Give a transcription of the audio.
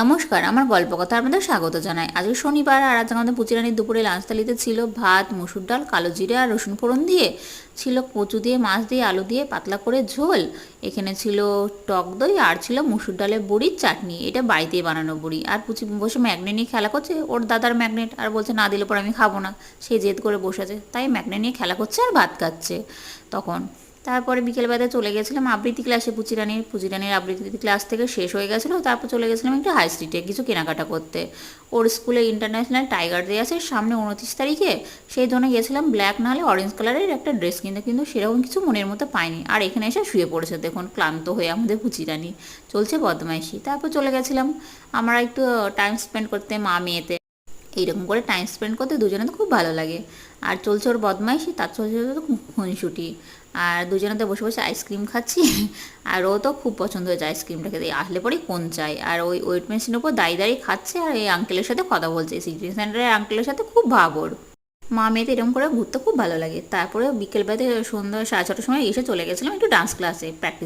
নমস্কার, আমার গল্প কথা আপনাদের স্বাগত জানাই। আজকে শনিবার, আর আজ আমাদের পুচিরানির দুপুরে লাঞ্চ থালিতে ছিল ভাত, মুসুর ডাল, কালো জিরে আর রসুন ফোড়ন দিয়ে, ছিল কচু দিয়ে, মাছ দিয়ে, আলু দিয়ে পাতলা করে ঝোল। এখানে ছিল টক দই, আর ছিল মুসুর ডালের বড়ির চাটনি। এটা বাড়িতেই বানানো বড়ি। আর পুচি বসে ম্যাগনেট নিয়ে খেলা করছে, ওর দাদার ম্যাগনেট, আর বলছে না দিলে পর আমি খাবো না। সে জেদ করে বসেছে, তাই ম্যাগনেট নিয়ে খেলা করছে আর ভাত খাচ্ছে তখন। তারপরে বিকেলবেলায় চলে গেছিলাম আবৃত্তি ক্লাসে। পুচিরানির আবৃত্তি ক্লাস থেকে শেষ হয়ে গেছিলো। তারপর চলে গেছিলাম একটু হাই স্ট্রিটে কিছু কেনাকাটা করতে। ওর স্কুলে ইন্টারন্যাশনাল টাইগার ডে আছে সামনে 29 তারিখে, সেই জন্য গেছিলাম ব্ল্যাক নাহলে অরেঞ্জ কালারের একটা ড্রেস কিনতে, কিন্তু সেরকম কিছু মনের মতো পাইনি। আর এখানে এসে শুয়ে পড়েছে দেখুন, ক্লান্ত হয়ে আমাদের পুচিরানি। চলছে বদমাইশি। তারপর চলে গেছিলাম আমরা একটু টাইম স্পেন্ড করতে মা মেয়েতে। এইরকম করে টাইম স্পেন্ড করতে দুজনে তো খুব ভালো লাগে। আর চলছে ওর বদমাইশি, তার চলছে তো খুনসুটি। আর দুজনেতে বসে বসে আইসক্রিম খাচ্ছি। আর ও তো খুব পছন্দ হয়েছে আইসক্রিমটা খেতে, আসলে পরেই কোন চাই। আর ওই ওয়েট মেশিনের উপর দাঁড়িয়ে দাঁড়িয়ে খাচ্ছে, আর এই আঙ্কেলের সাথে কথা বলছে, সিটি সেন্টারের আঙ্কেলের সাথে খুব ভাব ওর। মা মেয়েতে এরকম করে ঘুরতে খুব ভালো লাগে। তারপরে বিকেলবেলাতে সন্ধ্যা 6:30টার সময় এসে চলে গেছিলাম একটু ডান্স ক্লাসে প্র্যাকটিস